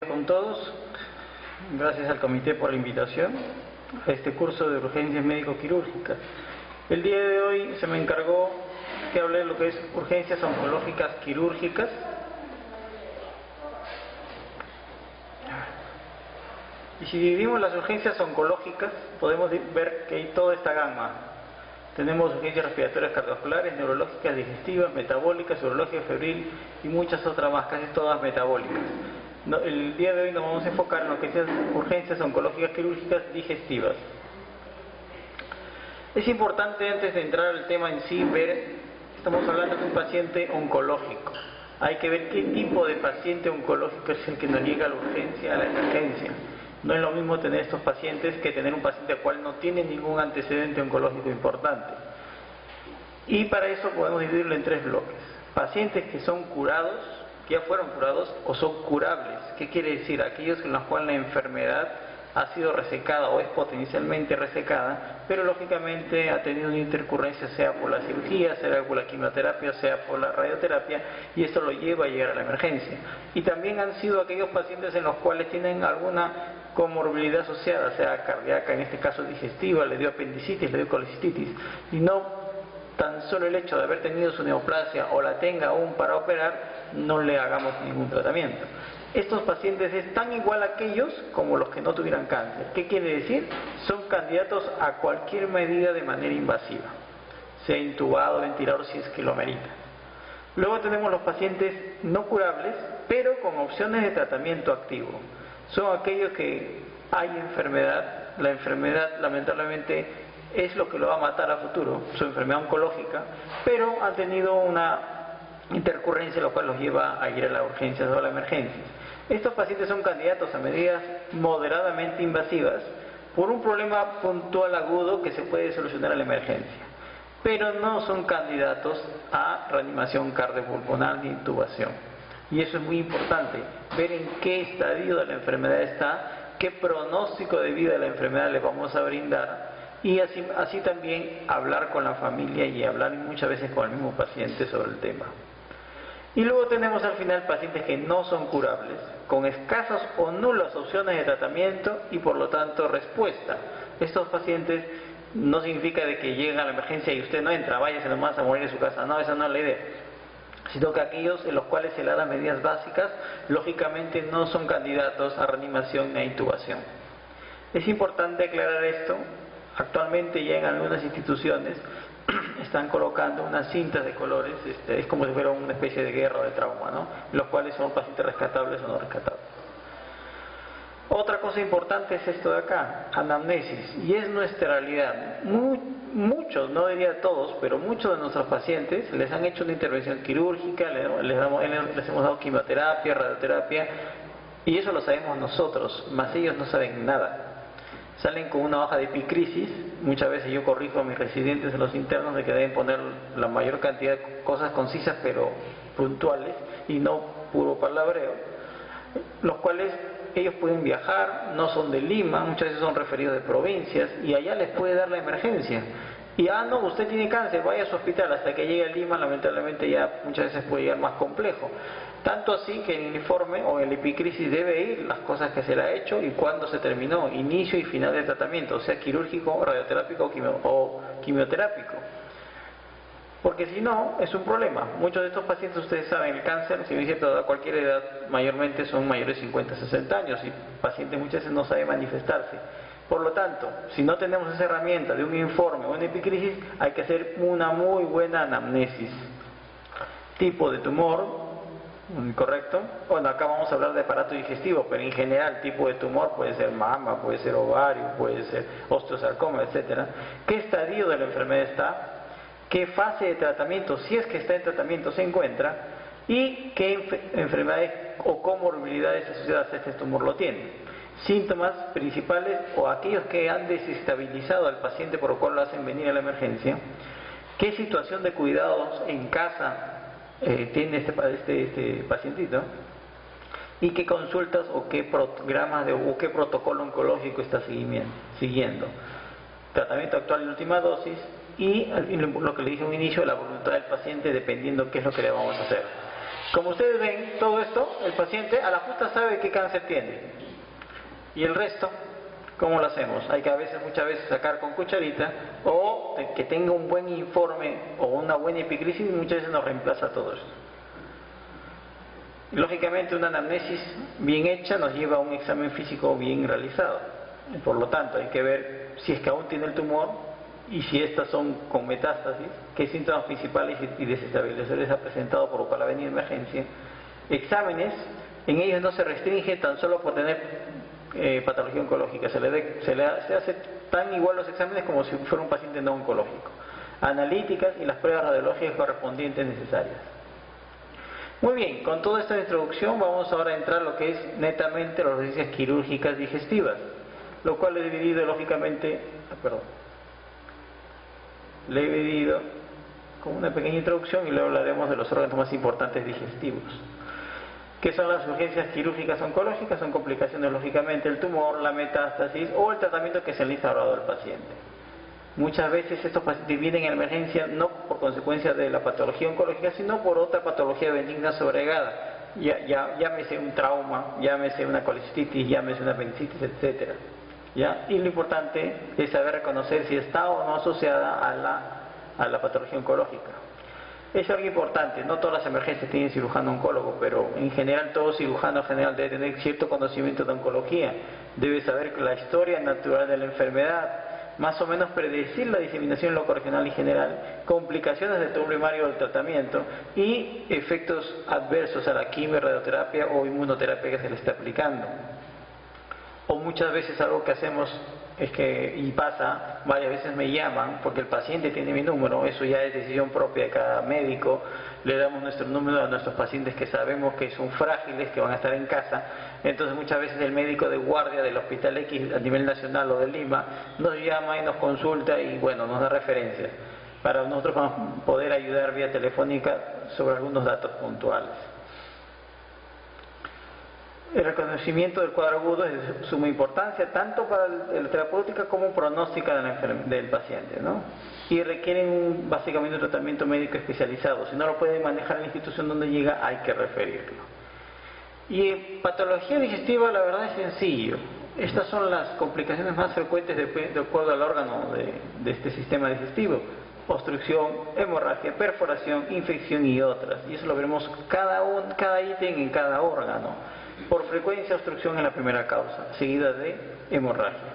Con todos, gracias al comité por la invitación a este curso de urgencias médico-quirúrgicas. El día de hoy se me encargó que hable de lo que es urgencias oncológicas quirúrgicas. Y si dividimos las urgencias oncológicas, podemos ver que hay toda esta gama. Tenemos urgencias respiratorias cardiovasculares, neurológicas, digestivas, metabólicas, urológicas, febril y muchas otras más, casi todas metabólicas. El día de hoy nos vamos a enfocar en lo que son urgencias oncológicas quirúrgicas digestivas. Es importante, antes de entrar al tema en sí, estamos hablando de un paciente oncológico. Hay que ver qué tipo de paciente oncológico es el que nos llega a la urgencia, a la emergencia. No es lo mismo tener estos pacientes que tener un paciente al cual no tiene ningún antecedente oncológico importante. Y para eso podemos dividirlo en tres bloques. Pacientes que son curados, que ya fueron curados o son curables. ¿Qué quiere decir? Aquellos en los cuales la enfermedad ha sido resecada o es potencialmente resecada, pero lógicamente ha tenido una intercurrencia, sea por la cirugía, sea por la quimioterapia, sea por la radioterapia, y esto lo lleva a llegar a la emergencia. Y también han sido aquellos pacientes en los cuales tienen alguna comorbilidad asociada, sea cardíaca, en este caso digestiva, le dio apendicitis, le dio colecistitis, y no tan solo el hecho de haber tenido su neoplasia o la tenga aún para operar, no le hagamos ningún tratamiento. Estos pacientes están igual a aquellos como los que no tuvieran cáncer. ¿Qué quiere decir? Son candidatos a cualquier medida de manera invasiva, sea intubado, ventilador, si es que lo amerita. Luego tenemos los pacientes no curables, pero con opciones de tratamiento activo. Son aquellos que hay enfermedad, la enfermedad lamentablemente es lo que lo va a matar a futuro, su enfermedad oncológica, pero han tenido una intercurrencia, lo cual los lleva a ir a la urgencia o a la emergencia. Estos pacientes son candidatos a medidas moderadamente invasivas por un problema puntual agudo que se puede solucionar a la emergencia, pero no son candidatos a reanimación cardiopulmonar ni intubación. Y eso es muy importante, ver en qué estadio de la enfermedad está, qué pronóstico de vida de la enfermedad le vamos a brindar, y así también hablar con la familia y hablar muchas veces con el mismo paciente sobre el tema. Y luego tenemos al final pacientes que no son curables, con escasas o nulas opciones de tratamiento y por lo tanto respuesta. Estos pacientes no significa de que lleguen a la emergencia y usted no entra, váyase nomás a morir en su casa, no, esa no es la idea. Sino que aquellos en los cuales se le dan medidas básicas, lógicamente no son candidatos a reanimación ni a intubación. Es importante aclarar esto. Actualmente ya en algunas instituciones están colocando unas cintas de colores, es como si fuera una especie de guerra de trauma, ¿no? Los cuales son pacientes rescatables o no rescatables. Otra cosa importante es esto de acá, anamnesis, y es nuestra realidad. Muchos, no diría todos, pero muchos de nuestros pacientes les han hecho una intervención quirúrgica, les hemos dado quimioterapia, radioterapia, y eso lo sabemos nosotros, mas ellos no saben nada. Salen con una hoja de epicrisis. Muchas veces yo corrijo a mis residentes, a los internos, de que deben poner la mayor cantidad de cosas concisas pero puntuales y no puro palabreo, los cuales ellos pueden viajar, no son de Lima, muchas veces son referidos de provincias y allá les puede dar la emergencia. Y no, usted tiene cáncer, vaya a su hospital, hasta que llegue a Lima lamentablemente ya muchas veces puede llegar más complejo. Tanto así que en el informe o en el epicrisis debe ir las cosas que se le ha hecho y cuándo se terminó, inicio y final del tratamiento, o sea quirúrgico, radioterápico o quimioterápico. Porque si no, es un problema. Muchos de estos pacientes, ustedes saben, el cáncer, si bien es cierto, a cualquier edad, mayormente son mayores de 50, 60 años y pacientes muchas veces no saben manifestarse. Por lo tanto, si no tenemos esa herramienta de un informe o una epicrisis, hay que hacer una muy buena anamnesis. Tipo de tumor, ¿correcto? Bueno, acá vamos a hablar de aparato digestivo, pero en general tipo de tumor puede ser mama, puede ser ovario, puede ser osteosarcoma, etcétera. ¿Qué estadio de la enfermedad está? ¿Qué fase de tratamiento, si es que está en tratamiento, se encuentra? ¿Y qué enfermedades o comorbilidades asociadas a este tumor lo tienen? Síntomas principales o aquellos que han desestabilizado al paciente por lo cual lo hacen venir a la emergencia. ¿Qué situación de cuidados en casa tiene este pacientito? ¿Y qué consultas o qué programas o qué protocolo oncológico está siguiendo? Tratamiento actual y última dosis y lo que le dije a un inicio, la voluntad del paciente dependiendo qué es lo que le vamos a hacer. Como ustedes ven, todo esto, el paciente a la justa sabe qué cáncer tiene. Y el resto, ¿cómo lo hacemos? Hay que muchas veces sacar con cucharita, o que tenga un buen informe o una buena epigrisis, y muchas veces nos reemplaza todo esto. Lógicamente, una anamnesis bien hecha nos lleva a un examen físico bien realizado. Por lo tanto, hay que ver si es que aún tiene el tumor y si estas son con metástasis, qué síntomas principales y desestabilizadores ha presentado, por lo cual ha venido emergencia. Exámenes, en ellos no se restringe tan solo por tener patología oncológica, se hace tan igual los exámenes como si fuera un paciente no oncológico. Analíticas y las pruebas radiológicas correspondientes necesarias. Muy bien, con toda esta introducción vamos ahora a entrar a lo que es netamente las urgencias quirúrgicas digestivas, lo cual he dividido lógicamente, le he dividido con una pequeña introducción y luego hablaremos de los órganos más importantes digestivos. ¿Qué son las urgencias quirúrgicas oncológicas? Son complicaciones lógicamente del tumor, la metástasis o el tratamiento que se le ha instaurado al paciente. Muchas veces estos pacientes vienen en emergencia no por consecuencia de la patología oncológica, sino por otra patología benigna sobregada. Llámese un trauma, llámese una colecistitis, llámese una apendicitis, etc. Y lo importante es saber reconocer si está o no asociada a la patología oncológica. Es algo importante, no todas las emergencias tienen cirujano oncólogo, pero en general todo cirujano general debe tener cierto conocimiento de oncología, debe saber la historia natural de la enfermedad, más o menos predecir la diseminación locorregional y general, complicaciones del tumor primario del tratamiento y efectos adversos a la quimio, radioterapia o inmunoterapia que se le está aplicando. O muchas veces algo que hacemos es que, y pasa, varias veces me llaman porque el paciente tiene mi número, eso ya es decisión propia de cada médico, le damos nuestro número a nuestros pacientes que sabemos que son frágiles, que van a estar en casa. Entonces muchas veces el médico de guardia del hospital X a nivel nacional o de Lima nos llama y nos consulta y bueno, nos da referencias para nosotros poder ayudar vía telefónica sobre algunos datos puntuales. El reconocimiento del cuadro agudo es de suma importancia tanto para la terapéutica como pronóstica del paciente, ¿no? Y requieren básicamente un tratamiento médico especializado. Si no lo pueden manejar en la institución donde llega, hay que referirlo. Y patología digestiva, la verdad es sencillo. Estas son las complicaciones más frecuentes de acuerdo al órgano de este sistema digestivo: obstrucción, hemorragia, perforación, infección y otras. Y eso lo veremos cada ítem en cada órgano. Por frecuencia, obstrucción es la primera causa, seguida de hemorragia.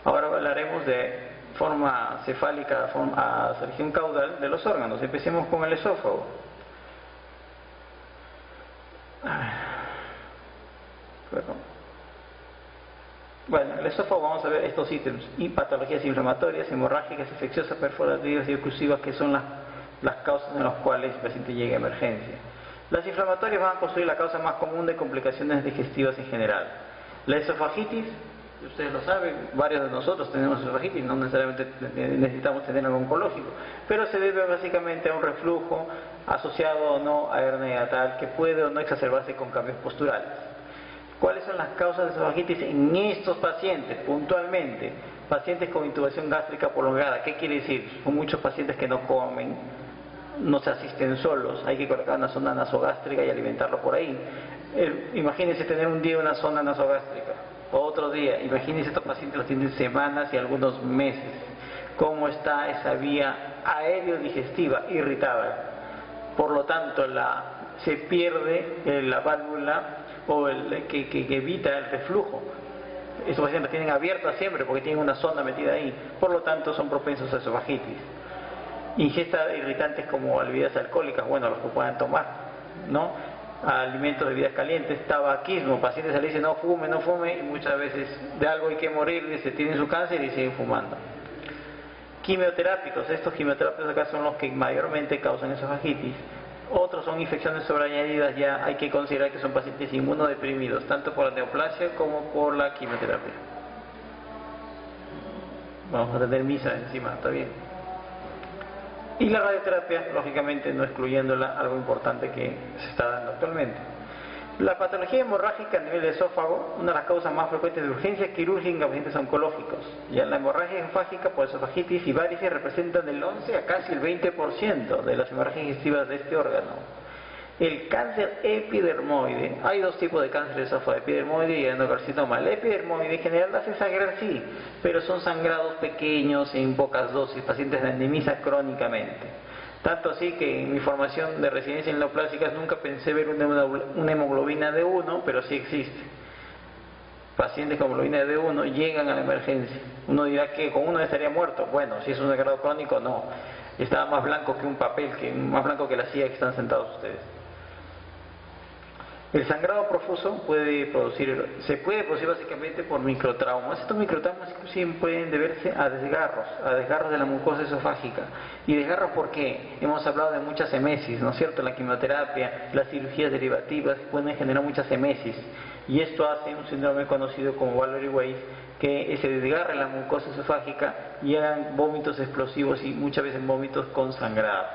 Ahora hablaremos de forma cefálica a región caudal de los órganos. Empecemos con el esófago. Bueno, el esófago, vamos a ver estos ítems: y patologías inflamatorias, hemorrágicas, infecciosas, perforativas y oclusivas, que son las causas en las cuales el paciente llega a emergencia. Las inflamatorias van a constituir la causa más común de complicaciones digestivas en general. La esofagitis, ustedes lo saben, varios de nosotros tenemos esofagitis, no necesariamente necesitamos tener algo oncológico, pero se debe básicamente a un reflujo asociado o no a hernia tal, que puede o no exacerbarse con cambios posturales. ¿Cuáles son las causas de esofagitis en estos pacientes puntualmente? Pacientes con intubación gástrica prolongada. ¿Qué quiere decir? Son muchos pacientes que no comen, no se asisten solos, hay que colocar una sonda nasogástrica y alimentarlo por ahí. Imagínense tener un día una sonda nasogástrica, o otro día, imagínense estos pacientes los tienen semanas y algunos meses. ¿Cómo está esa vía aéreo-digestiva? Irritada. Por lo tanto, se pierde la válvula o que evita el reflujo. Estos pacientes la tienen abierta siempre porque tienen una sonda metida ahí, por lo tanto son propensos a esofagitis. Ingesta de irritantes como bebidas alcohólicas, bueno, los que puedan tomar, ¿no? Alimentos de bebidas calientes, tabaquismo, pacientes le dicen no fume, y muchas veces de algo hay que morir, dice, tienen su cáncer y siguen fumando. Quimioterápicos, estos quimioterápicos acá son los que mayormente causan esofagitis. Otros son infecciones sobreañadidas, ya hay que considerar que son pacientes inmunodeprimidos, tanto por la neoplasia como por la quimioterapia. Vamos a tener misa encima, ¿está bien? Y la radioterapia, lógicamente no excluyéndola, algo importante que se está dando actualmente. La patología hemorrágica a nivel de esófago, una de las causas más frecuentes de urgencia quirúrgica en pacientes oncológicos. Ya la hemorragia esofágica por esofagitis y varices representan del 11 a casi el 20% de las hemorragias digestivas de este órgano. El cáncer epidermoide, hay dos tipos de cáncer de esófago, epidermoide y endocarcinoma. El epidermoide en general hace sangrar, sí, pero son sangrados pequeños en pocas dosis, pacientes de anemia crónicamente. Tanto así que en mi formación de residencia en neoplásicas nunca pensé ver una hemoglobina de 1, pero sí existe. Pacientes con hemoglobina de 1 llegan a la emergencia. Uno dirá que con uno estaría muerto. Bueno, si es un sangrado crónico, no. Estaba más blanco que un papel, más blanco que la silla que están sentados ustedes. El sangrado profuso se puede producir básicamente por microtraumas. Estos microtraumas inclusive pueden deberse a desgarros de la mucosa esofágica. ¿Y desgarros por qué? Hemos hablado de muchas emesis, ¿no es cierto? La quimioterapia, las cirugías derivativas pueden generar muchas emesis. Y esto hace un síndrome conocido como Valery-Weiss, que se desgarra la mucosa esofágica y hagan vómitos explosivos y muchas veces vómitos con sangrado.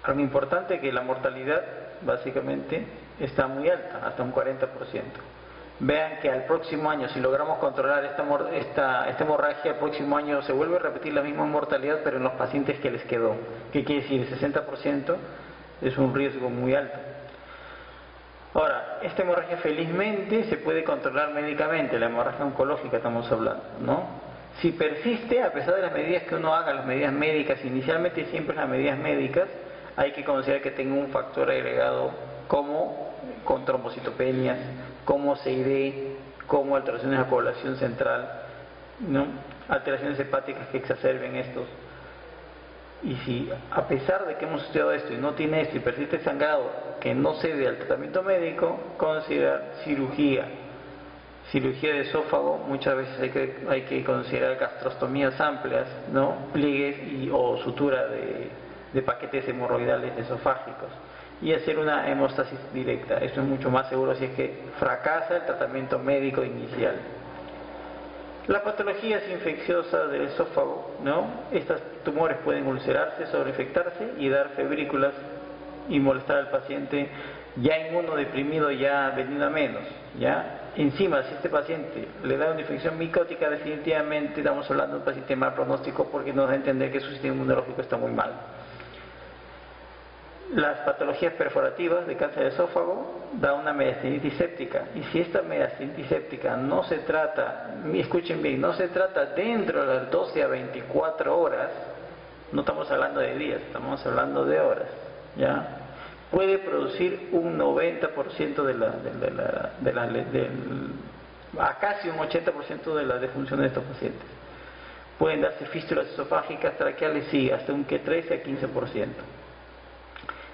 Algo importante es que la mortalidad básicamente está muy alta, hasta un 40%. Vean que al próximo año, si logramos controlar esta hemorragia, el próximo año se vuelve a repetir la misma mortalidad, pero en los pacientes que les quedó. ¿Qué quiere decir? El 60% es un riesgo muy alto. Ahora, esta hemorragia felizmente se puede controlar médicamente, la hemorragia oncológica estamos hablando, ¿no? Si persiste, a pesar de las medidas que uno haga, las medidas médicas, inicialmente siempre las medidas médicas, hay que considerar que tenga un factor agregado como con trombocitopenias, como CID, como alteraciones de la coagulación central, ¿no? Alteraciones hepáticas que exacerben estos. Y si a pesar de que hemos estudiado esto y no tiene esto y persiste el sangrado que no cede al tratamiento médico, considerar cirugía de esófago. Muchas veces hay que considerar gastrostomías amplias, ¿no? Pliegues o sutura de paquetes hemorroidales esofágicos y hacer una hemostasis directa. Esto es mucho más seguro si es que fracasa el tratamiento médico inicial. Las patologías infecciosas del esófago, ¿no? Estos tumores pueden ulcerarse, sobreinfectarse y dar febrículas y molestar al paciente ya inmunodeprimido, ya venido a menos, ¿ya? Encima, si este paciente le da una infección micótica, definitivamente estamos hablando de un paciente mal pronóstico porque nos da a entender que su sistema inmunológico está muy mal. Las patologías perforativas de cáncer de esófago da una mediastinitis séptica, y si esta mediastinitis séptica no se trata, escuchen bien, no se trata dentro de las 12 a 24 horas, no estamos hablando de días, estamos hablando de horas, ¿ya? Puede producir un 90% a casi un 80% de la defunción de estos pacientes. Pueden darse fístulas esofágicas, traqueales, sí, hasta un 13 a 15%.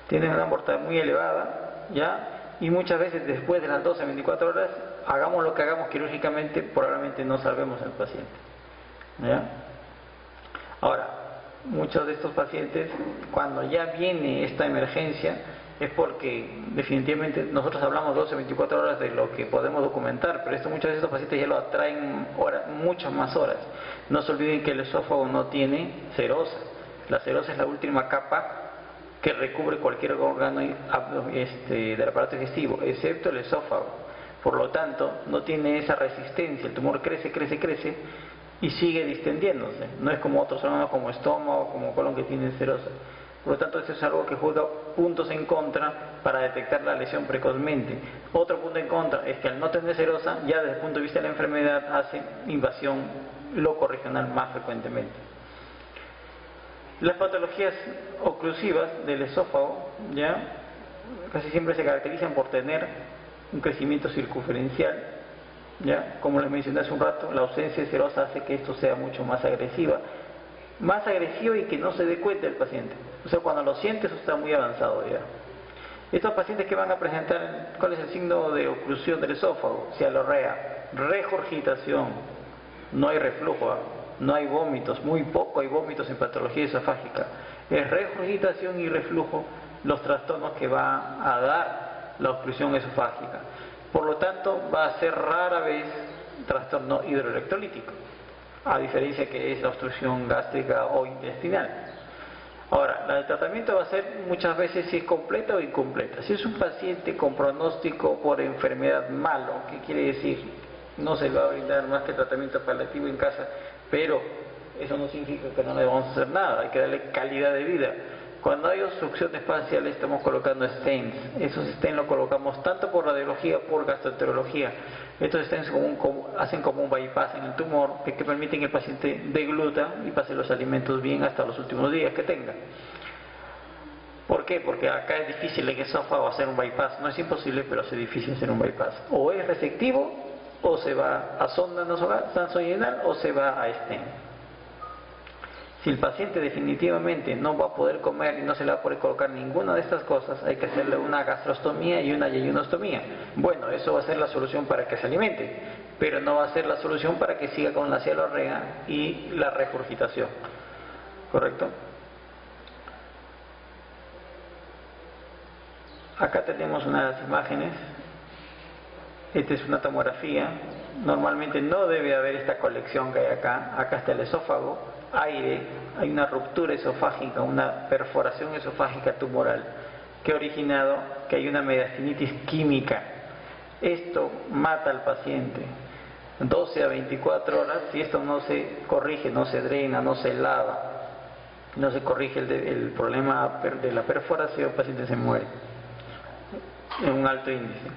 Tienen una mortalidad muy elevada, ¿ya? Y muchas veces después de las 12 a 24 horas, hagamos lo que hagamos quirúrgicamente, probablemente no salvemos al paciente, ¿ya? Ahora, muchos de estos pacientes, cuando ya viene esta emergencia, es porque definitivamente nosotros hablamos 12 a 24 horas de lo que podemos documentar, pero muchas veces estos pacientes ya lo atraen muchas más horas. No se olviden que el esófago no tiene serosa. La serosa es la última capa que recubre cualquier órgano del aparato digestivo, excepto el esófago. Por lo tanto, no tiene esa resistencia, el tumor crece y sigue distendiéndose. No es como otros órganos como estómago, como colon que tienen serosa. Por lo tanto, eso es algo que juega puntos en contra para detectar la lesión precozmente. Otro punto en contra es que al no tener serosa, ya desde el punto de vista de la enfermedad, hace invasión locorregional más frecuentemente. Las patologías oclusivas del esófago, ¿ya? Casi siempre se caracterizan por tener un crecimiento circunferencial, ¿ya? Como les mencioné hace un rato, la ausencia de serosa hace que esto sea mucho más agresiva y que no se dé cuenta el paciente. O sea, cuando lo siente, eso está muy avanzado ya. Estos pacientes que van a presentar, ¿cuál es el signo de oclusión del esófago? Cialorrea, regurgitación, no hay reflujo, no hay vómitos, muy poco hay vómitos en patología esofágica. Es regurgitación y reflujo los trastornos que va a dar la oclusión esofágica. Por lo tanto, va a ser rara vez trastorno hidroelectrolítico, a diferencia que es la obstrucción gástrica o intestinal. Ahora, el tratamiento va a ser muchas veces si es completa o incompleta. Si es un paciente con pronóstico por enfermedad malo, ¿qué quiere decir? No se le va a brindar más que tratamiento paliativo en casa, pero eso no significa que no le vamos a hacer nada, hay que darle calidad de vida. Cuando hay obstrucción espacial estamos colocando stents. Esos stents los colocamos tanto por radiología como por gastroenterología. Estos stents hacen como un bypass en el tumor que permiten que el paciente degluta y pase los alimentos bien hasta los últimos días que tenga. ¿Por qué? Porque acá es difícil en el esófago hacer un bypass. No es imposible, pero es difícil hacer un bypass. O es resectivo, o se va a sonda nasoyenal, o se va a stent. Si el paciente definitivamente no va a poder comer y no se le va a poder colocar ninguna de estas cosas, hay que hacerle una gastrostomía y una yeyunostomía. Bueno, eso va a ser la solución para que se alimente, pero no va a ser la solución para que siga con la cialorrea y la regurgitación. ¿Correcto? Acá tenemos unas imágenes. Esta es una tomografía. Normalmente no debe haber esta colección que hay acá. Acá está el esófago, aire, hay una ruptura esofágica, una perforación esofágica tumoral que ha originado que hay una mediastinitis química. Esto mata al paciente. 12 a 24 horas, si esto no se corrige, no se drena, no se lava, no se corrige el problema de la perforación, el paciente se muere en un alto índice.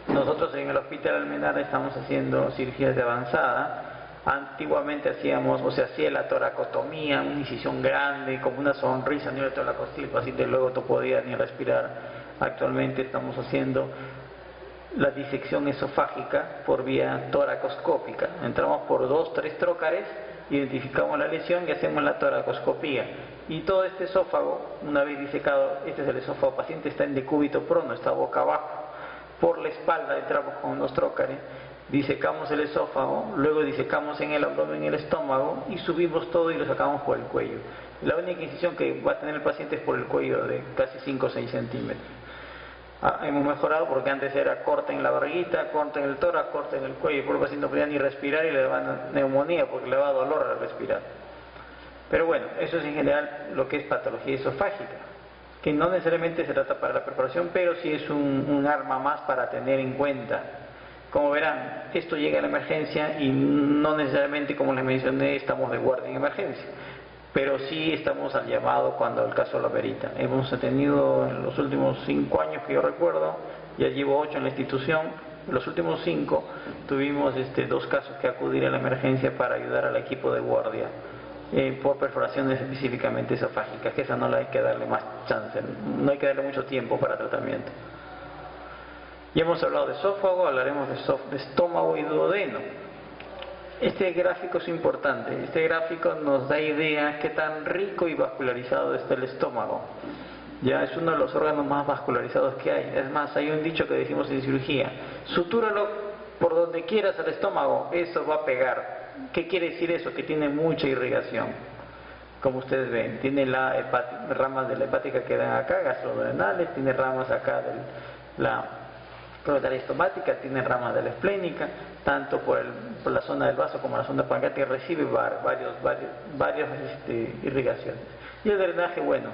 Nosotros en el Hospital Almenara estamos haciendo cirugías de avanzada. Antiguamente hacíamos, o se hacía la toracotomía, una incisión grande, como una sonrisa a nivel toracostil, el paciente luego no podía ni respirar. Actualmente estamos haciendo la disección esofágica por vía toracoscópica. Entramos por 2-3 trócares, identificamos la lesión y hacemos la toracoscopía. Y todo este esófago, una vez disecado, este es el esófago, el paciente está en decúbito prono, está boca abajo. Por la espalda entramos con unos trócares, disecamos el esófago, luego disecamos en el abdomen y el estómago y subimos todo y lo sacamos por el cuello. La única incisión que va a tener el paciente es por el cuello de casi 5 o 6 centímetros. Hemos mejorado porque antes era corte en la barriguita, corte en el tórax, corte en el cuello, por el paciente no podía ni respirar y le daba neumonía porque le daba dolor al respirar. Pero bueno, eso es en general lo que es patología esofágica, que no necesariamente se trata para la perforación, pero sí es un arma más para tener en cuenta. Como verán, esto llega a la emergencia y no necesariamente, como les mencioné, estamos de guardia en emergencia, pero sí estamos al llamado cuando el caso lo amerita. Hemos tenido en los últimos 5 años que yo recuerdo, ya llevo 8 en la institución, en los últimos 5 tuvimos 2 casos que acudir a la emergencia para ayudar al equipo de guardia. Por perforaciones específicamente esofágicas, que esa no le hay que darle más chance, no hay que darle mucho tiempo para tratamiento. Ya hemos hablado de esófago, hablaremos de estómago y duodeno. Este gráfico es importante, este gráfico nos da idea qué tan rico y vascularizado está el estómago. Ya es uno de los órganos más vascularizados que hay. Es más, hay un dicho que decimos en cirugía: sutúralo por donde quieras al estómago, eso va a pegar. ¿Qué quiere decir eso? Que tiene mucha irrigación. Como ustedes ven, tiene ramas de la hepática que dan acá, gastroduodenales, tiene ramas acá de la estomática, tiene ramas de la esplénica, tanto por la zona del vaso como la zona pancreática recibe varias irrigaciones. Y el drenaje, bueno,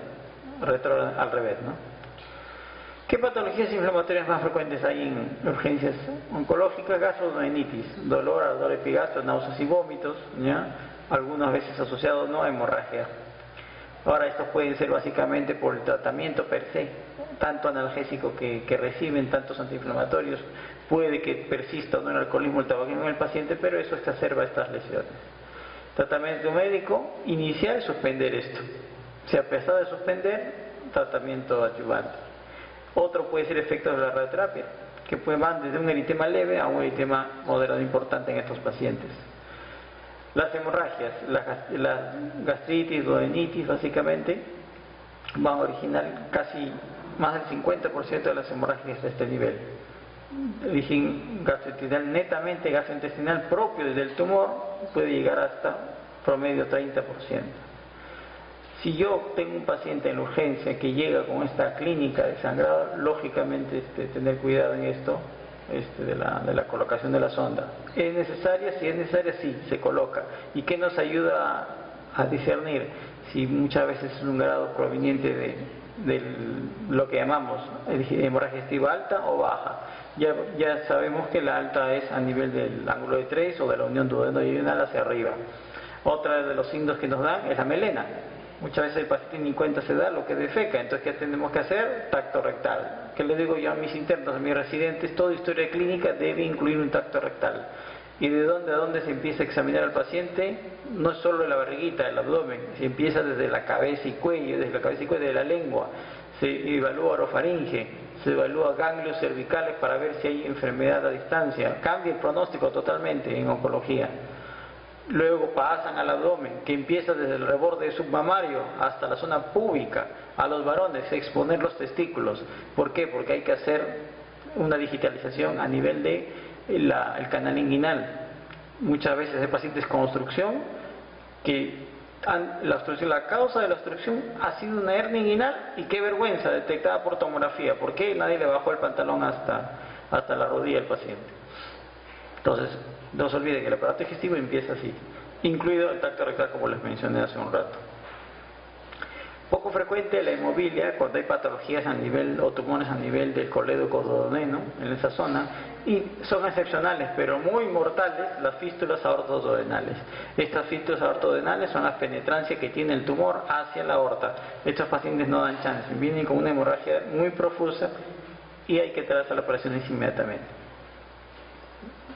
al revés, ¿no? ¿Qué patologías inflamatorias más frecuentes hay en urgencias oncológicas? Gastroenteritis, dolor, ardor epigastro, náuseas y vómitos, ¿ya? Algunas veces asociados no a hemorragia. Ahora, estos pueden ser básicamente por el tratamiento per se, tanto analgésico que reciben, tantos antiinflamatorios. Puede que persista o no el alcoholismo, el tabaquismo en el paciente, pero eso exacerba estas lesiones. Tratamiento médico, iniciar y suspender esto. Si a pesar de suspender, tratamiento adyuvante. Otro puede ser efectos de la radioterapia, que van desde un eritema leve a un eritema moderado importante en estos pacientes. Las hemorragias, la gastritis, duodenitis básicamente, van a originar casi más del 50% de las hemorragias de este nivel. Origen gastrointestinal, netamente gastrointestinal propio desde el tumor, puede llegar hasta promedio 30%. Si yo tengo un paciente en la urgencia que llega con esta clínica de sangrado, lógicamente tener cuidado en esto de la colocación de la sonda. ¿Es necesaria? Si es necesaria, sí, se coloca. ¿Y qué nos ayuda a discernir si muchas veces es un grado proveniente de lo que llamamos hemorragia digestiva alta o baja? Ya sabemos que la alta es a nivel del ángulo de 3 o de la unión duodeno-duodenal hacia arriba. Otra de los signos que nos dan es la melena. Muchas veces el paciente ni cuenta se da lo que defeca. Entonces, ¿qué tenemos que hacer? Tacto rectal. ¿Qué le digo yo a mis internos, a mis residentes? Toda historia clínica debe incluir un tacto rectal. ¿Y de dónde a dónde se empieza a examinar al paciente? No es solo la barriguita, el abdomen. Se empieza desde la cabeza y cuello, desde la cabeza y cuello, de la lengua. Se evalúa orofaringe, se evalúa ganglios cervicales para ver si hay enfermedad a distancia. Cambia el pronóstico totalmente en oncología. Luego pasan al abdomen, que empieza desde el reborde submamario hasta la zona púbica. A los varones, exponer los testículos. ¿Por qué? Porque hay que hacer una digitalización a nivel de el canal inguinal. Muchas veces hay pacientes con obstrucción que la causa de la obstrucción ha sido una hernia inguinal, y qué vergüenza, detectada por tomografía. ¿Por qué nadie le bajó el pantalón hasta la rodilla al paciente? Entonces, no se olvide que el aparato digestivo empieza así, incluido el tacto rectal, como les mencioné hace un rato. Poco frecuente la hemobilia cuando hay patologías a nivel o tumores a nivel del coledocoduodeno, en esa zona, y son excepcionales, pero muy mortales, las fístulas aortoduodenales. Estas fístulas aortoduodenales son las penetrancias que tiene el tumor hacia la aorta. Estos pacientes no dan chance, vienen con una hemorragia muy profusa y hay que tratarse las operaciones inmediatamente.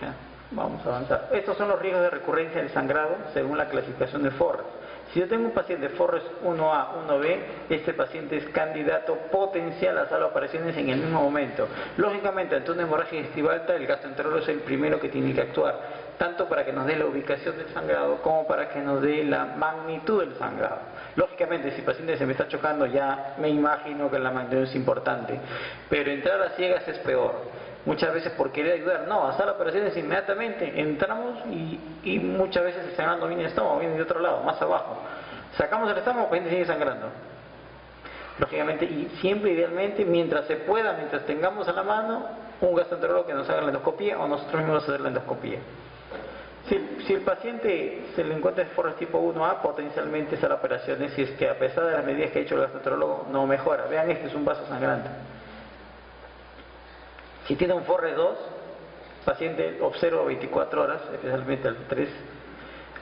Ya, vamos a avanzar. Estos son los riesgos de recurrencia del sangrado según la clasificación de Forrest. Si yo tengo un paciente de Forrest 1A, 1B, este paciente es candidato potencial a sala de operaciones en el mismo momento. Lógicamente, ante una hemorragia digestiva alta, el gastroenterólogo es el primero que tiene que actuar, tanto para que nos dé la ubicación del sangrado como para que nos dé la magnitud del sangrado. Lógicamente, si el paciente se me está chocando, ya me imagino que la magnitud es importante, pero entrar a ciegas es peor. Muchas veces por querer ayudar, no, a sala de operaciones inmediatamente entramos y muchas veces el sangrado viene del estómago, viene de otro lado, más abajo. Sacamos el estómago, el paciente sigue sangrando. Lógicamente, y siempre idealmente, mientras se pueda, mientras tengamos a la mano, un gastroenterólogo que nos haga la endoscopía o nosotros mismos hacer la endoscopía. Si el paciente se le encuentra en Forrest tipo 1A, potencialmente sala de operaciones, si es que a pesar de las medidas que ha hecho el gastroenterólogo no mejora. Vean, este es un vaso sangrante. Si tiene un Forrest 2, paciente observo 24 horas, especialmente al 3,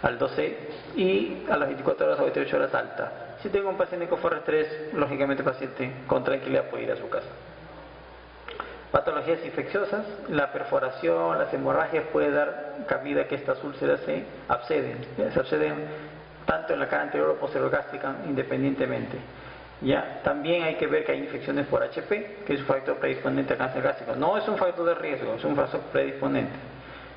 al 12, y a las 24 horas o 28 horas alta. Si tengo un paciente con Forrest 3, lógicamente el paciente con tranquilidad puede ir a su casa. Patologías infecciosas, la perforación, las hemorragias puede dar cabida a que estas úlceras se absceden tanto en la cara anterior o posterior gástrica independientemente. ¿Ya? También hay que ver que hay infecciones por HP, que es un factor predisponente al cáncer gástrico. No es un factor de riesgo, es un factor predisponente.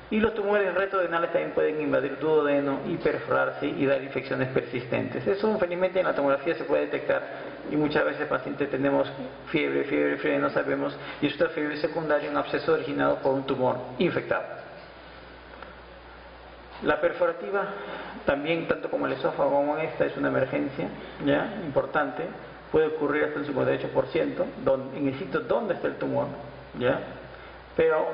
Y los tumores retrodenales también pueden invadir duodeno y perforarse y dar infecciones persistentes. Eso felizmente en la tomografía se puede detectar, y muchas veces el paciente tenemos fiebre, no sabemos, y esta fiebre secundaria, un absceso originado por un tumor infectado. La perforativa también, tanto como el esófago como esta, es una emergencia, ¿ya? Importante. Puede ocurrir hasta el 58%, en el sitio donde está el tumor, ¿ya? Pero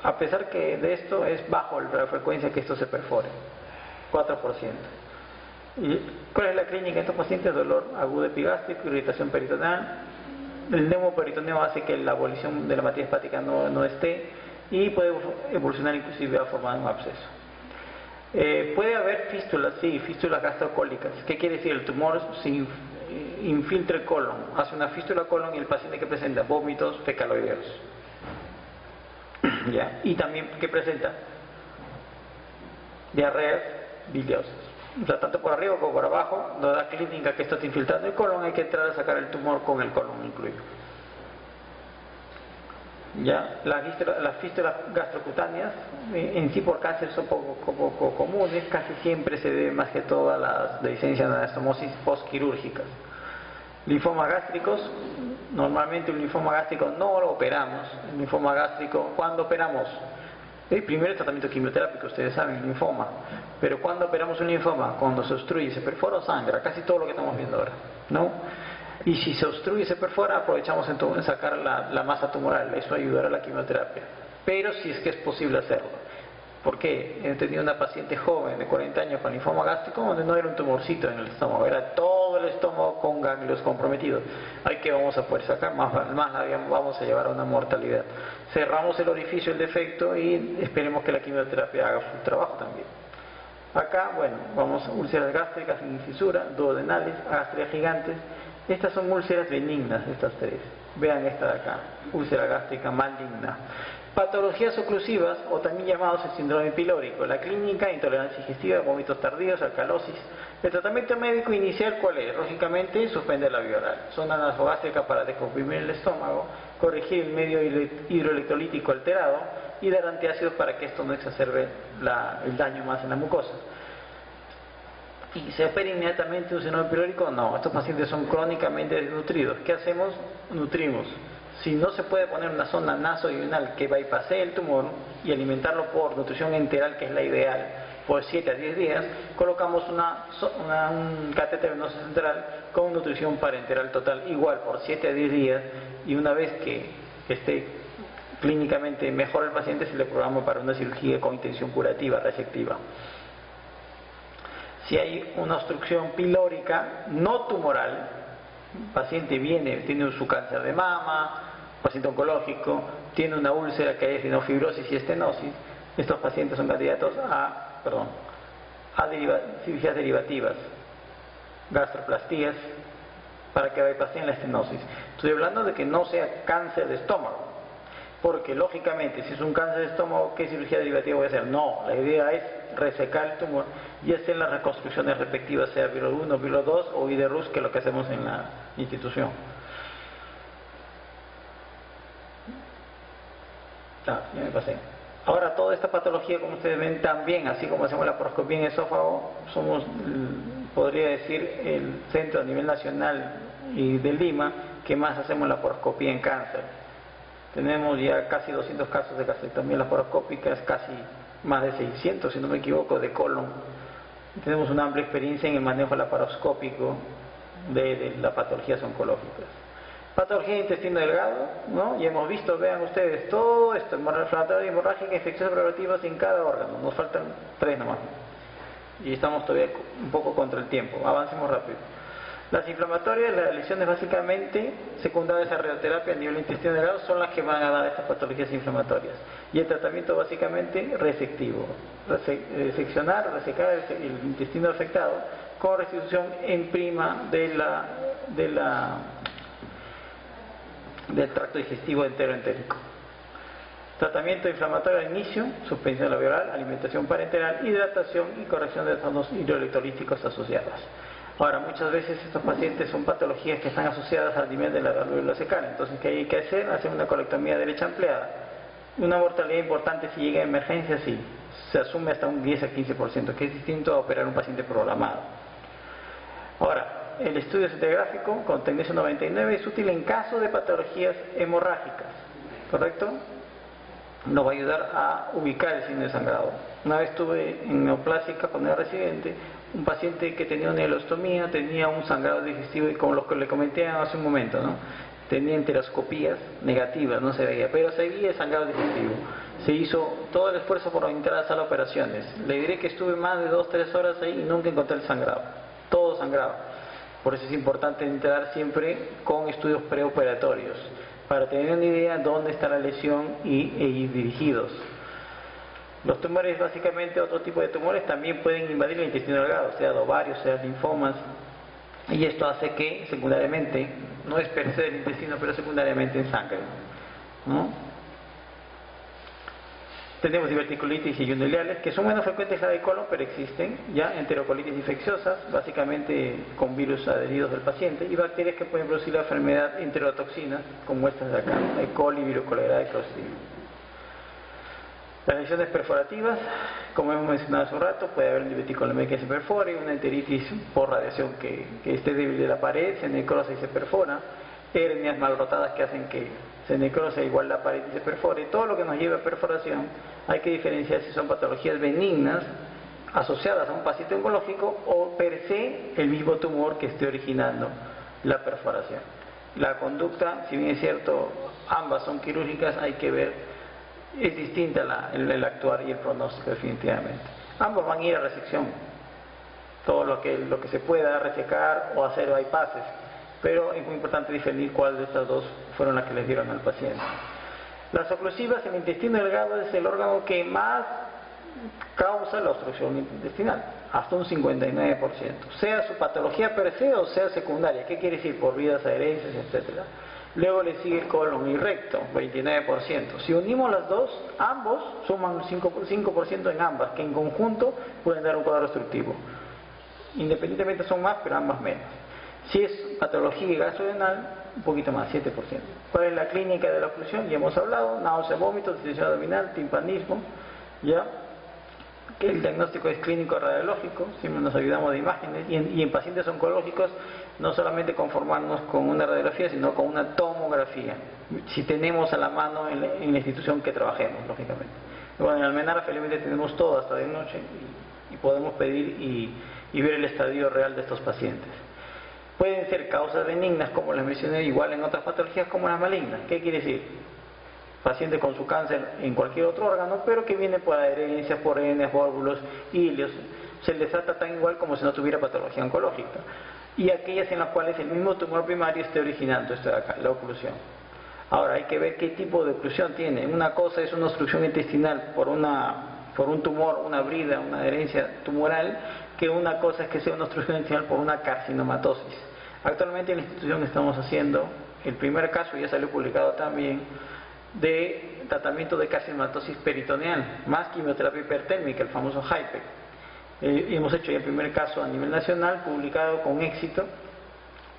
a pesar que de esto es bajo la frecuencia que esto se perfore, 4%. ¿Y cuál es la clínica de estos pacientes? Dolor agudo epigástrico, irritación peritoneal. El neumoperitoneo hace que la abolición de la materia hepática no esté, y puede evolucionar inclusive a formar un absceso. Puede haber fístulas, sí, fístulas gastrocólicas. ¿Qué quiere decir? El tumor se infiltra el colon, hace una fístula colon, y el paciente que presenta vómitos fecaloideos. ¿Ya? Y también que presenta diarreas biliosas. O sea, tanto por arriba como por abajo, no da clínica que esto está infiltrando el colon, hay que entrar a sacar el tumor con el colon incluido. ¿Ya? Las fístulas gastrocutáneas en sí por cáncer son poco comunes, casi siempre se debe más que todo a las deficiencias de anastomosis postquirúrgicas. Linfomas gástricos, normalmente un linfoma gástrico no lo operamos. El linfoma gástrico, ¿cuándo operamos? Primero el tratamiento quimioterápico, ustedes saben, linfoma. Pero ¿cuándo operamos un linfoma? Cuando se obstruye, se perfora o sangra, casi todo lo que estamos viendo ahora, ¿no? Y si se obstruye y se perfora, aprovechamos en sacar la masa tumoral. Eso ayudará a la quimioterapia. Pero si es que es posible hacerlo. ¿Por qué? He tenido una paciente joven de 40 años con linfoma gástrico, donde no era un tumorcito en el estómago, era todo el estómago con ganglios comprometidos. Ay, que vamos a poder sacar, más vamos a llevar a una mortalidad. Cerramos el orificio, el defecto, y esperemos que la quimioterapia haga su trabajo también. Acá, bueno, vamos a úlceras gástricas sin fisura, duodenales, gastrias gigantes. Estas son úlceras benignas, estas tres. Vean esta de acá, úlcera gástrica maligna. Patologías oclusivas, o también llamados el síndrome pilórico. La clínica, intolerancia digestiva, vómitos tardíos, alcalosis. El tratamiento médico inicial, ¿cuál es? Lógicamente, suspender la vía oral. Sonda nasogástrica para descomprimir el estómago, corregir el medio hidroelectrolítico alterado y dar antiácidos para que esto no exacerbe el daño más en la mucosa. ¿Y se opera inmediatamente un síndrome pilórico? No, estos pacientes son crónicamente desnutridos. ¿Qué hacemos? Nutrimos. Si no se puede poner una sonda nasoduodenal que bypassee el tumor y alimentarlo por nutrición enteral, que es la ideal, por 7 a 10 días, colocamos un catéter venoso central con nutrición parenteral total igual por 7 a 10 días, y una vez que esté clínicamente mejor el paciente, se le programa para una cirugía con intención curativa, resectiva. Si hay una obstrucción pilórica no tumoral, el paciente tiene su cáncer de mama, paciente oncológico, tiene una úlcera que hay eosinofibrosis y estenosis, estos pacientes son candidatos a cirugías derivativas, gastroplastías, para que bypassen la estenosis. Estoy hablando de que no sea cáncer de estómago, porque lógicamente si es un cáncer de estómago, ¿qué cirugía derivativa voy a hacer? No, la idea es resecar el tumor y hacer las reconstrucciones respectivas, sea Vilo 1, Vilo 2 o Iderus, que es lo que hacemos en la institución. Ya me pasé. Ahora, toda esta patología, como ustedes ven, también, así como hacemos la laparoscopía en esófago, somos, podría decir, el centro a nivel nacional y de Lima que más hacemos laparoscopía en cáncer. Tenemos ya casi 200 casos de gastrectomía laparoscópica, casi más de 600, si no me equivoco, de colon. Tenemos una amplia experiencia en el manejo laparoscópico de las patologías oncológicas. Patología de intestino delgado, ¿no? Y hemos visto, vean ustedes, todo esto, inflamatoria, hemorrágica, infecciones progresivas en cada órgano. Nos faltan 3 nomás. Y estamos todavía un poco contra el tiempo. Avancemos rápido. Las inflamatorias, las lesiones básicamente secundarias a radioterapia a nivel intestino delgado son las que van a dar estas patologías inflamatorias. Y el tratamiento básicamente resectivo. Seccionar, resecar el intestino afectado con restitución en prima del tracto digestivo entérico. Tratamiento inflamatorio al inicio, suspensión labial, alimentación parenteral, hidratación y corrección de trastornos hidroelectrolíticos asociados. Ahora, muchas veces estos pacientes son patologías que están asociadas al nivel de la válvula cecal. Entonces, ¿qué hay que hacer? Hacer una colectomía derecha ampliada. Una mortalidad importante si llega a emergencia, sí. Se asume hasta un 10 a 15%, que es distinto a operar un paciente programado. Ahora, el estudio estetográfico con Tecnesio 99 es útil en caso de patologías hemorrágicas, ¿correcto? Nos va a ayudar a ubicar el signo de sangrado. Una vez tuve en neoplásica cuando era residente un paciente que tenía una ileostomía, tenía un sangrado digestivo, y como lo que le comenté hace un momento, ¿no? Tenía enteroscopías negativas, no se veía, pero se veía el sangrado digestivo. Se hizo todo el esfuerzo por entrar a la sala de operaciones. Le diré que estuve más de 2-3 horas ahí y nunca encontré el sangrado. Todo sangrado. Por eso es importante entrar siempre con estudios preoperatorios, para tener una idea de dónde está la lesión e ir dirigidos. Los tumores, básicamente otro tipo de tumores, también pueden invadir el intestino delgado, sea de ovarios, sea linfomas, y esto hace que secundariamente, no es per se del intestino, pero secundariamente en sangre, ¿no? Tenemos diverticulitis y ileales, que son menos frecuentes en la de colon, pero existen, ya enterocolitis infecciosas, básicamente con virus adheridos del paciente, y bacterias que pueden producir la enfermedad enterotoxina, como estas de acá, E. coli, Virus cholerae, Clostridium. Las lesiones perforativas, como hemos mencionado hace un rato, puede haber un diverticuloma que se perfore, una enteritis por radiación que esté débil de la pared, se necrosa y se perfora, hernias mal rotadas que hacen que se necrose igual la pared y se perfore. Todo lo que nos lleva a perforación hay que diferenciar si son patologías benignas asociadas a un paciente oncológico o per se el mismo tumor que esté originando la perforación. La conducta, si bien es cierto, ambas son quirúrgicas, hay que ver, es distinta el actuar y el pronóstico definitivamente. Ambos van a ir a resección, todo lo que se pueda resecar o hacer bypasses, pero es muy importante definir cuál de estas dos fueron las que les dieron al paciente. Las oclusivas, el intestino delgado es el órgano que más causa la obstrucción intestinal, hasta un 59%, sea su patología per se o sea secundaria. ¿Qué quiere decir? Por vías adherencias, etcétera. Luego le sigue el colon y recto, 29%. Si unimos las dos, ambos suman 5% en ambas, que en conjunto pueden dar un cuadro obstructivo. Independientemente son más, pero ambas menos. Si es patología gastrodenal, un poquito más, 7%. ¿Cuál es la clínica de la obstrucción? Ya hemos hablado: náusea, vómitos, distensión abdominal, timpanismo, ¿ya? Que el diagnóstico es clínico radiológico, siempre nos ayudamos de imágenes, y en pacientes oncológicos no solamente conformarnos con una radiografía, sino con una tomografía, si tenemos a la mano en la institución que trabajemos, lógicamente. Bueno, en Almenara felizmente tenemos todo hasta de noche y podemos pedir y ver el estadio real de estos pacientes. Pueden ser causas benignas, como les mencioné, igual en otras patologías como las malignas. ¿Qué quiere decir? Paciente con su cáncer en cualquier otro órgano, pero que viene por adherencias, por henes, óvulos, hilios, se les trata tan igual como si no tuviera patología oncológica. Y aquellas en las cuales el mismo tumor primario esté originando esto de acá, la oclusión. Ahora hay que ver qué tipo de oclusión tiene. Una cosa es una obstrucción intestinal por un tumor, una brida, una adherencia tumoral, que una cosa es que sea una obstrucción intestinal por una carcinomatosis. Actualmente en la institución estamos haciendo el primer caso, ya salió publicado también, de tratamiento de carcinomatosis peritoneal, más quimioterapia hipertérmica, el famoso HIPEC. Hemos hecho ya el primer caso a nivel nacional, publicado con éxito,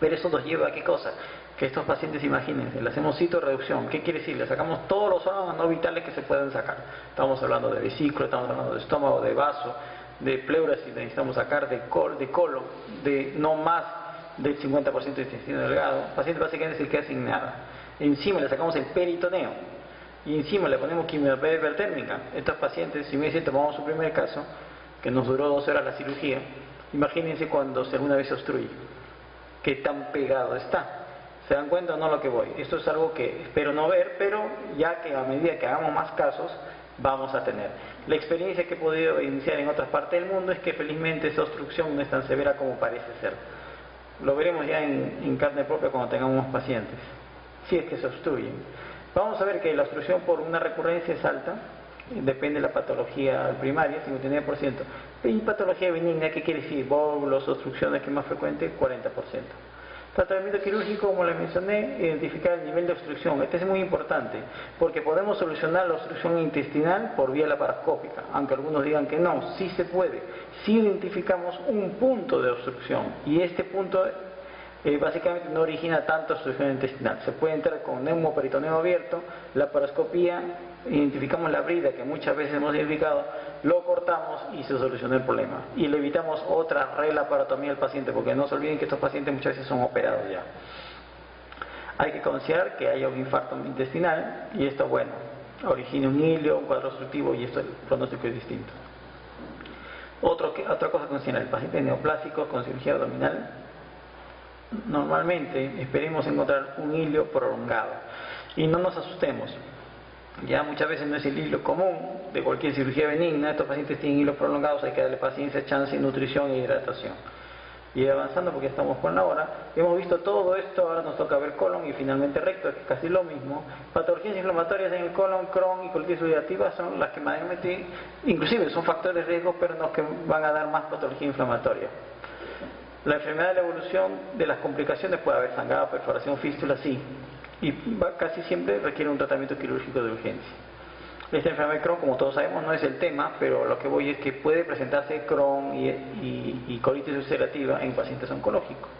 pero eso nos lleva a qué cosa, que estos pacientes, imagínense, le hacemos citorreducción. ¿Qué quiere decir? Le sacamos todos los órganos no vitales que se pueden sacar. Estamos hablando de vesícula, estamos hablando de estómago, de vaso, de pleura, si necesitamos sacar de colon, de no más del 50% de intestino delgado. El paciente básicamente se queda sin nada. Encima le sacamos el peritoneo y encima le ponemos quimioterapia hipertérmica. Estos pacientes, si me dicen, tomamos su primer caso, que nos duró 2 horas la cirugía, imagínense cuando alguna vez se obstruye, qué tan pegado está. ¿Se dan cuenta o no lo que voy? Esto es algo que espero no ver, pero ya que a medida que hagamos más casos, vamos a tener. La experiencia que he podido iniciar en otras partes del mundo es que felizmente esa obstrucción no es tan severa como parece ser. Lo veremos ya en carne propia cuando tengamos más pacientes, si es que se obstruyen. Vamos a ver que la obstrucción por una recurrencia es alta, depende de la patología primaria, 59%. Y patología benigna, ¿qué quiere decir? Bóbulos, obstrucciones, que es más frecuente, 40%. Tratamiento quirúrgico, como les mencioné, identificar el nivel de obstrucción. Este es muy importante, porque podemos solucionar la obstrucción intestinal por vía laparoscópica, aunque algunos digan que no, sí se puede. Si identificamos un punto de obstrucción, y este punto básicamente no origina tanta obstrucción intestinal. Se puede entrar con neumoperitoneo abierto, laparoscopía, identificamos la brida que muchas veces hemos identificado, lo cortamos y se soluciona el problema. Y le evitamos otra relaparotomía al paciente, porque no se olviden que estos pacientes muchas veces son operados ya. Hay que considerar que haya un infarto intestinal, y esto, bueno, origina un hilio, un cuadro obstructivo, y esto el pronóstico es distinto. Otra cosa que considerar: el paciente neoplásico con cirugía abdominal, normalmente esperemos encontrar un hilio prolongado y no nos asustemos, ya muchas veces no es el hilo común de cualquier cirugía benigna. Estos pacientes tienen hilos prolongados, hay que darle paciencia, chance, nutrición e hidratación. Y avanzando, porque estamos con la hora, hemos visto todo esto, ahora nos toca ver colon y finalmente recto, que es casi lo mismo. Patologías inflamatorias en el colon, Crohn y colitis ulcerativa son las que mayormente, inclusive son factores de riesgo, pero no que van a dar más patología inflamatoria. La enfermedad de la evolución de las complicaciones: puede haber sangrado, perforación, fístula, sí, y casi siempre requiere un tratamiento quirúrgico de urgencia. Esta enfermedad de Crohn, como todos sabemos, no es el tema, pero lo que voy es que puede presentarse Crohn y colitis ulcerativa en pacientes oncológicos.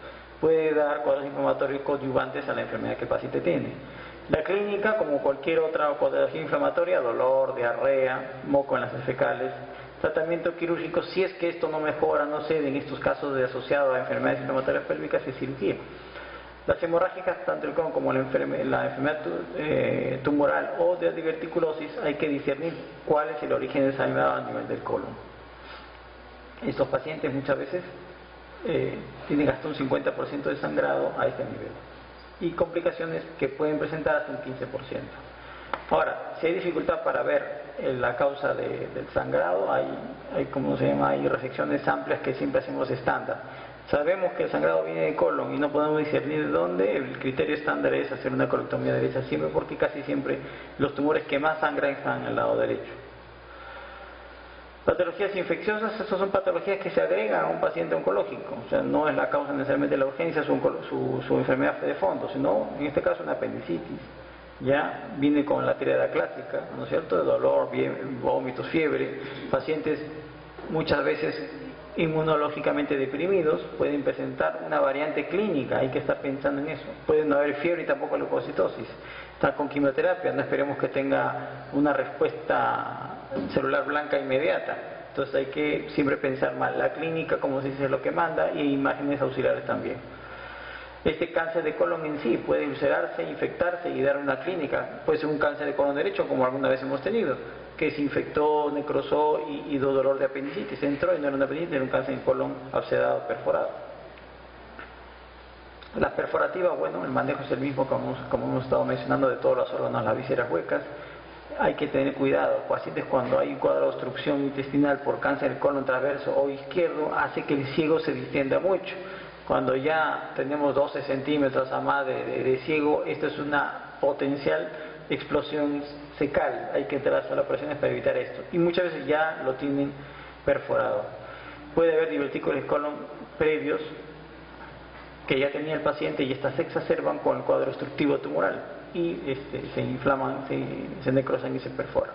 Puede dar cuadros inflamatorios coadyuvantes a la enfermedad que el paciente tiene. La clínica, como cualquier otra patología inflamatoria: dolor, diarrea, moco en las heces fecales. Tratamiento quirúrgico, si es que esto no mejora, no sé, en estos casos de asociado a enfermedades inflamatorias pélvicas, es cirugía. Las hemorrágicas, tanto el colon como la enfermedad tumoral o de diverticulosis, hay que discernir cuál es el origen de esa enfermedad a nivel del colon. Estos pacientes muchas veces tienen hasta un 50% de sangrado a este nivel, y complicaciones que pueden presentar hasta un 15%. Ahora, si hay dificultad para ver la causa del sangrado, hay ¿cómo se llama? Hay resecciones amplias que siempre hacemos estándar. Sabemos que el sangrado viene del colon y no podemos discernir de dónde. El criterio estándar es hacer una colectomía derecha siempre, porque casi siempre los tumores que más sangran están al lado derecho. Patologías infecciosas, estas son patologías que se agregan a un paciente oncológico, o sea, no es la causa necesariamente de la urgencia su enfermedad de fondo, sino en este caso una apendicitis. Ya viene con la tríada clásica, ¿no es cierto?, de dolor, vómitos, fiebre. Pacientes muchas veces inmunológicamente deprimidos pueden presentar una variante clínica, hay que estar pensando en eso. Puede no haber fiebre y tampoco leucocitosis. Está con quimioterapia, no esperemos que tenga una respuesta celular blanca inmediata. Entonces hay que siempre pensar mal. La clínica, como se dice, es lo que manda, y imágenes auxiliares también. Este cáncer de colon en sí puede ulcerarse, infectarse y dar una clínica. Puede ser un cáncer de colon derecho, como alguna vez hemos tenido, que se infectó, necrosó y dio dolor de apendicitis. Entró y no era una apendicitis, era un cáncer de colon abscedado, perforado. Las perforativas, bueno, el manejo es el mismo como hemos estado mencionando, de todos los órganos, las vísceras huecas. Hay que tener cuidado. Pacientes, cuando hay un cuadro de obstrucción intestinal por cáncer del colon transverso o izquierdo, hace que el ciego se distienda mucho. Cuando ya tenemos 12 centímetros a más de ciego, esto es una potencial explosión fecal. Hay que entrar a las operaciones para evitar esto. Y muchas veces ya lo tienen perforado. Puede haber divertículos colon previos que ya tenía el paciente y estas se exacerban con el cuadro obstructivo tumoral y se inflaman, se necrosan y se perforan.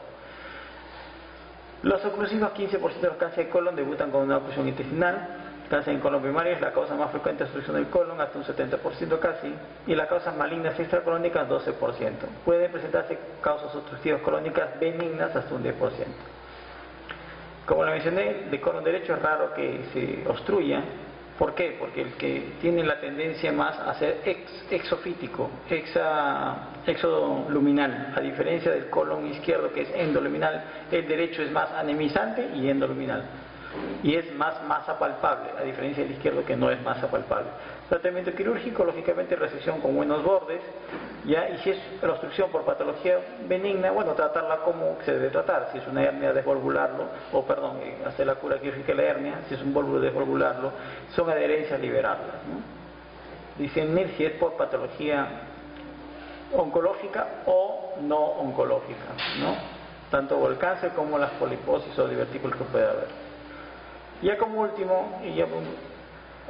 Los oclusivos, 15% de los cánceres de colon debutan con una oclusión intestinal. Cáncer en colon primario es la causa más frecuente de obstrucción del colon, hasta un 70% casi, y las causas malignas extracolónicas 12%. Pueden presentarse causas obstructivas colónicas benignas hasta un 10%. Como lo mencioné, de colon derecho es raro que se obstruya. ¿Por qué? Porque el que tiene la tendencia más a ser exofítico, exoluminal, a diferencia del colon izquierdo que es endoluminal, el derecho es más anemizante y endoluminal. Y es más masa palpable, a diferencia del izquierdo que no es masa palpable. Tratamiento quirúrgico, lógicamente resección con buenos bordes, ¿ya? Y si es la obstrucción por patología benigna, bueno, tratarla como se debe tratar. Si es una hernia, desvolvularlo, hacer la cura quirúrgica de la hernia. Si es un vólvulo, desvolvularlo. Son adherencias, liberarlas, ¿no? Discernir si es por patología oncológica o no oncológica, ¿no? Tanto por el cáncer como las poliposis o divertículos que puede haber. Ya como último, y ya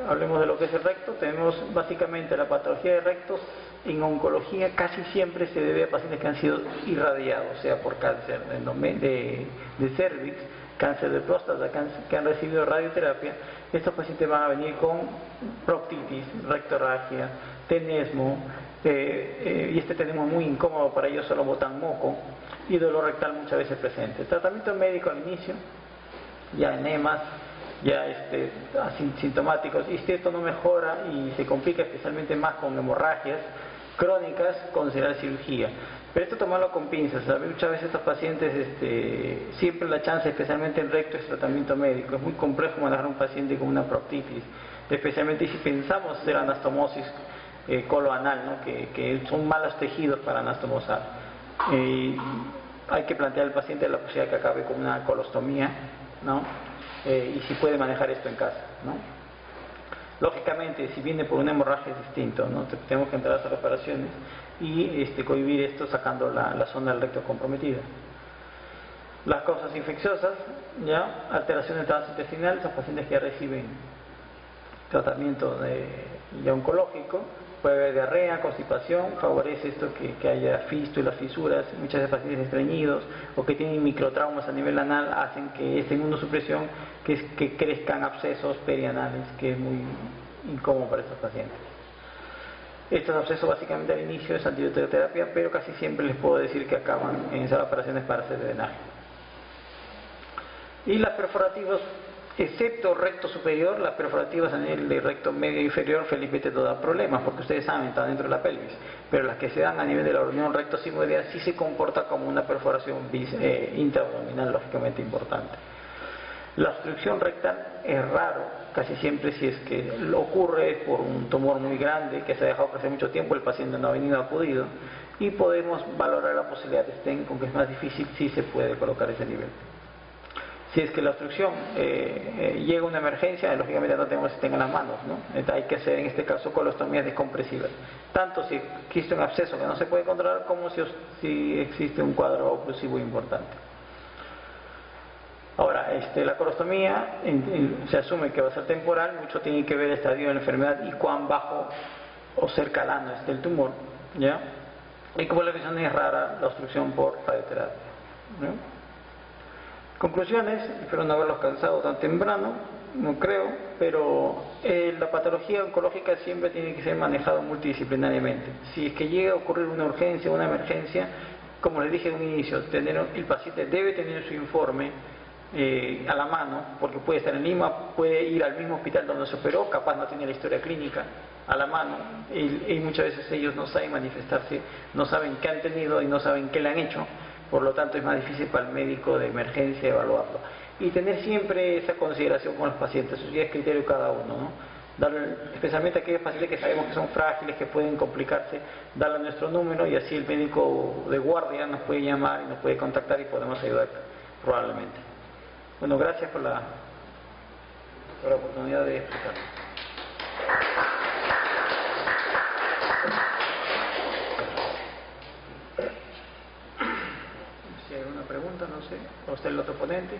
hablemos de lo que es el recto, tenemos básicamente la patología de rectos. En oncología casi siempre se debe a pacientes que han sido irradiados, sea por cáncer de cervix, cáncer de próstata, que han recibido radioterapia. Estos pacientes van a venir con proctitis, rectorragia, tenesmo, y este tenesmo muy incómodo para ellos, solo botan moco, y dolor rectal muchas veces presente. Tratamiento médico al inicio, ya enemas, ya asintomáticos, y si esto no mejora y se complica especialmente más con hemorragias crónicas, considerar cirugía. Pero esto tomarlo con pinzas, ¿sabes? Muchas veces estos pacientes, siempre la chance, especialmente en recto, es tratamiento médico. Es muy complejo manejar a un paciente con una proctitis, especialmente si pensamos hacer anastomosis coloanal, ¿no? que son malos tejidos para anastomosar. Hay que plantear al paciente la posibilidad que acabe con una colostomía, ¿no? Y si puede manejar esto en casa, ¿no? Lógicamente, si viene por una hemorragia es distinto, ¿no? Tenemos que entrar a las reparaciones y cohibir esto sacando la zona del recto comprometida. Las causas infecciosas, ya, alteración del tránsito intestinal, son pacientes que ya reciben tratamiento ya oncológico. Puede haber diarrea, constipación, favorece esto que haya fístulas, fisuras, muchas veces pacientes estreñidos o que tienen microtraumas a nivel anal, hacen que esta inmunosupresión, que crezcan abscesos perianales, que es muy incómodo para estos pacientes. Estos abscesos básicamente al inicio es antibiotiterapia, pero casi siempre les puedo decir que acaban en esas operaciones para hacer drenaje. Y las perforativas, excepto recto superior, las perforativas a nivel de recto medio e inferior, felizmente no dan problemas, porque ustedes saben, están dentro de la pelvis. Pero las que se dan a nivel de la unión recto-sigmoidea sí se comporta como una perforación intraabdominal, lógicamente importante. La obstrucción rectal es raro, casi siempre si es que ocurre por un tumor muy grande que se ha dejado crecer mucho tiempo, el paciente no ha venido acudido, y podemos valorar la posibilidad de stent, aunque es más difícil, sí se puede colocar ese nivel. Si es que la obstrucción llega a una emergencia, lógicamente no tenemos stent en las manos, ¿no? Hay que hacer en este caso colostomías descompresivas, tanto si existe un absceso que no se puede controlar como si existe un cuadro oclusivo importante. Ahora, la colostomía se asume que va a ser temporal, mucho tiene que ver el estadio de la enfermedad y cuán bajo o cerca al ano esté el tumor, ¿ya? Y como la visión es rara, la obstrucción por radioterapia, ¿no? Conclusiones, espero no haberlos cansado tan temprano, no creo, pero la patología oncológica siempre tiene que ser manejada multidisciplinariamente. Si es que llega a ocurrir una urgencia, una emergencia, como les dije en un inicio, el paciente debe tener su informe a la mano, porque puede estar en Lima, puede ir al mismo hospital donde se operó, capaz no tiene la historia clínica a la mano, y muchas veces ellos no saben manifestarse, no saben qué han tenido y no saben qué le han hecho, por lo tanto es más difícil para el médico de emergencia evaluarlo. Y tener siempre esa consideración con los pacientes, eso ya es criterio de cada uno, ¿no? Darle, especialmente a aquellos pacientes que sabemos que son frágiles, que pueden complicarse, darle nuestro número y así el médico de guardia nos puede llamar y nos puede contactar y podemos ayudar probablemente. Bueno, gracias por la oportunidad de explicar. Si hay alguna pregunta, no sé, o usted el otro ponente.